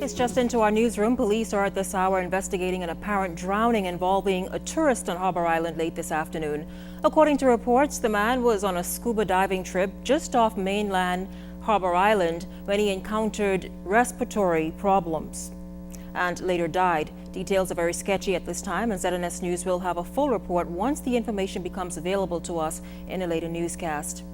It's just into our newsroom. Police are at this hour investigating an apparent drowning involving a tourist on Harbor Island late this afternoon. According to reports, the man was on a scuba diving trip just off mainland Harbor Island when he encountered respiratory problems and later died. Details are very sketchy at this time, and ZNS News will have a full report once the information becomes available to us in a later newscast.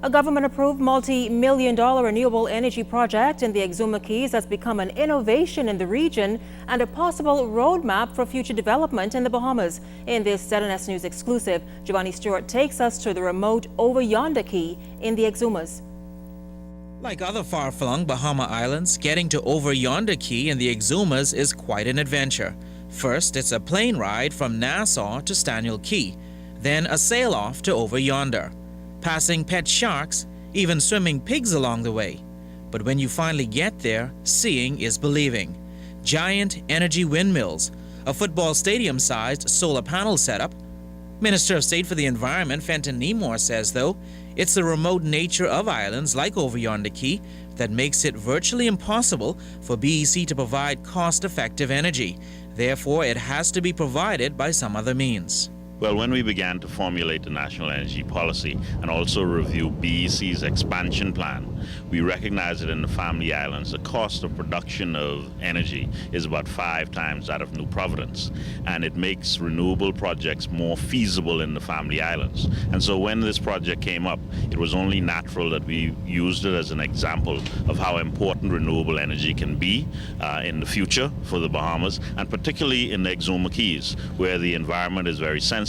A government-approved multi-million-dollar renewable energy project in the Exuma Keys has become an innovation in the region and a possible roadmap for future development in the Bahamas. In this ZNS News exclusive, Giovanni Stuart takes us to the remote Over Yonder Key in the Exumas. Like other far-flung Bahama islands, getting to Over Yonder Key in the Exumas is quite an adventure. First, it's a plane ride from Nassau to Staniel Key, then a sail-off to Over Yonder, passing pet sharks, even swimming pigs along the way. But when you finally get there, seeing is believing. Giant energy windmills, a football stadium-sized solar panel setup. Minister of State for the Environment Phenton Neymour says, though, it's the remote nature of islands like Over Yonder Key that makes it virtually impossible for BEC to provide cost-effective energy. Therefore, it has to be provided by some other means. Well, when we began to formulate the national energy policy and also review BEC's expansion plan, we recognized that in the Family Islands, the cost of production of energy is about 5 times that of New Providence, and it makes renewable projects more feasible in the Family Islands. And so when this project came up, it was only natural that we used it as an example of how important renewable energy can be in the future for the Bahamas, and particularly in the Exuma Keys, where the environment is very sensitive,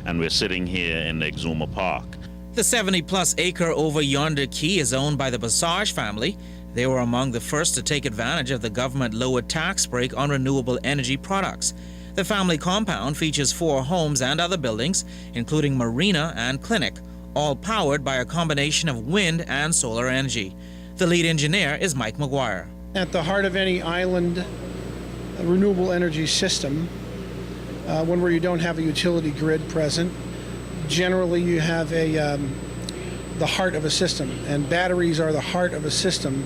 and we're sitting here in the Exuma Park. The 70-plus acre Over Yonder Key is owned by the Passage family. They were among the first to take advantage of the government lowered tax break on renewable energy products. The family compound features 4 homes and other buildings, including marina and clinic, all powered by a combination of wind and solar energy. The lead engineer is Mike McGuire. At the heart of any island renewable energy system, one where you don't have a utility grid present, generally you have the heart of a system, and batteries are the heart of a system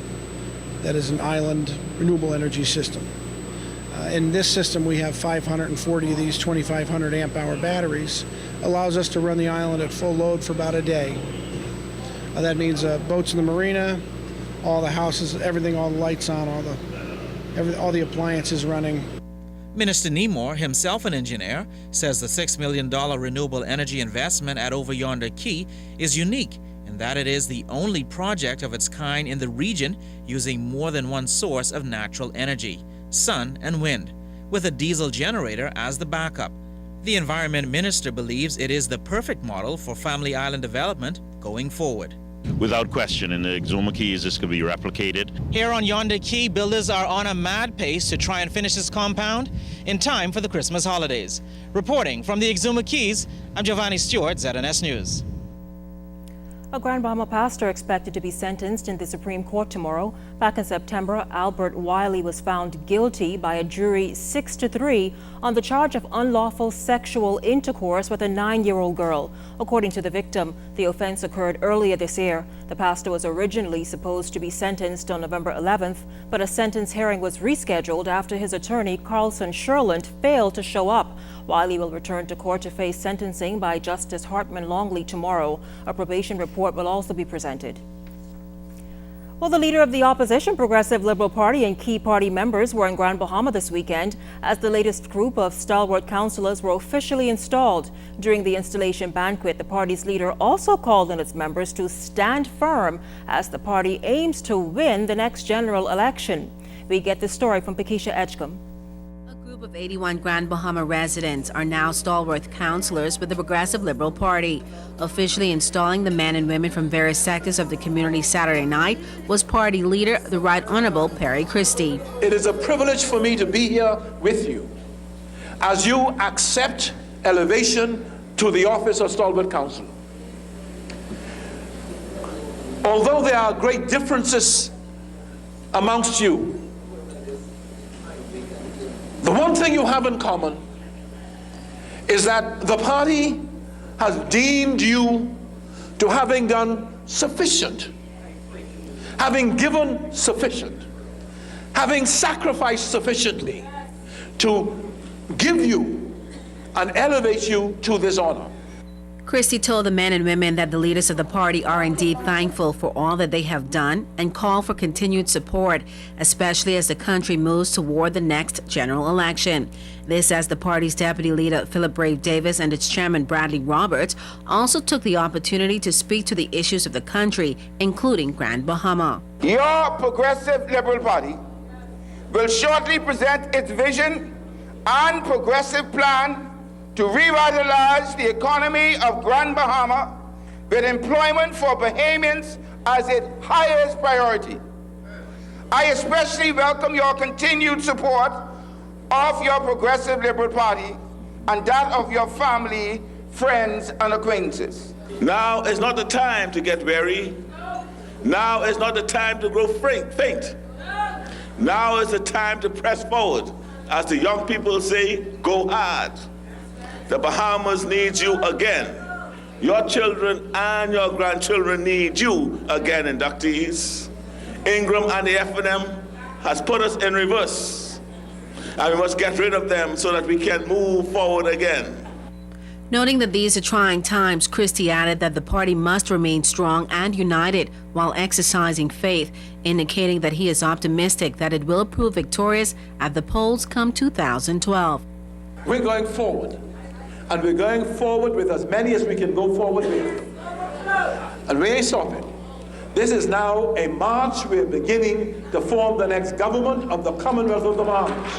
that is an island renewable energy system. In this system, we have 540 of these 2,500 amp hour batteries. Allows us to run the island at full load for about a day. That means boats in the marina, all the houses, everything, all the lights on, all the appliances running. Minister Neymour, himself an engineer, says the $6 million renewable energy investment at Over Yonder Key is unique in that it is the only project of its kind in the region using more than one source of natural energy, sun and wind, with a diesel generator as the backup. The Environment Minister believes it is the perfect model for Family Island development going forward. Without question, in the Exuma Keys, this could be replicated. Here on Yonder Key, builders are on a mad pace to try and finish this compound in time for the Christmas holidays. Reporting from the Exuma Keys, I'm Giovanni Stuart, ZNS News. A Grand Bahama pastor expected to be sentenced in the Supreme Court tomorrow. Back in September, Albert Wiley was found guilty by a jury 6-3 on the charge of unlawful sexual intercourse with a 9-year-old girl. According to the victim, the offense occurred earlier this year. The pastor was originally supposed to be sentenced on November 11th, but a sentence hearing was rescheduled after his attorney, Carlson Sherland, failed to show up. Wiley will return to court to face sentencing by Justice Hartman Longley tomorrow. A probation report will also be presented. Well, the leader of the opposition Progressive Liberal Party and key party members were in Grand Bahama this weekend as the latest group of stalwart councillors were officially installed. During the installation banquet, the party's leader also called on its members to stand firm as the party aims to win the next general election. We get this story from Pakeisha Edgecombe. A group of 81 Grand Bahama residents are now stalwart councillors with the Progressive Liberal Party. Officially installing the men and women from various sectors of the community Saturday night was party leader, the Right Honourable Perry Christie. It is a privilege for me to be here with you as you accept elevation to the office of stalwart councillor. Although there are great differences amongst you, the one thing you have in common is that the party has deemed you to having done sufficient, having given sufficient, having sacrificed sufficiently to give you and elevate you to this honor. Christie told the men and women that the leaders of the party are indeed thankful for all that they have done and call for continued support, especially as the country moves toward the next general election. This as the party's deputy leader, Philip Brave Davis, and its chairman, Bradley Roberts, also took the opportunity to speak to the issues of the country, including Grand Bahama. Your Progressive Liberal Party will shortly present its vision and progressive plan to revitalize the economy of Grand Bahama with employment for Bahamians as its highest priority. I especially welcome your continued support of your Progressive Liberal Party and that of your family, friends, and acquaintances. Now is not the time to get weary. Now is not the time to grow faint. Now is the time to press forward. As the young people say, go hard. The Bahamas needs you again. Your children and your grandchildren need you again, inductees. Ingram and the F&M has put us in reverse, and we must get rid of them so that we can move forward again. Noting that these are trying times, Christie added that the party must remain strong and united while exercising faith, indicating that he is optimistic that it will prove victorious at the polls come 2012. We're going forward, and we're going forward with as many as we can go forward with. And we ain't stopping. This is now a march we're beginning to form the next government of the Commonwealth of the Bahamas.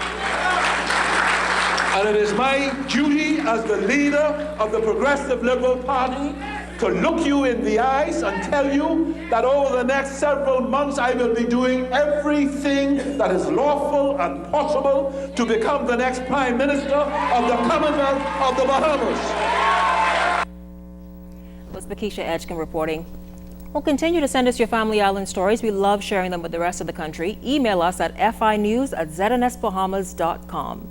And it is my duty as the leader of the Progressive Liberal Party to look you in the eyes and tell you that over the next several months I will be doing everything that is lawful and possible to become the next Prime Minister of the Commonwealth of the Bahamas. Was Bakisha Edgecombe reporting. Well, continue to send us your Family Island stories. We love sharing them with the rest of the country. Email us at finews@znsbahamas.com.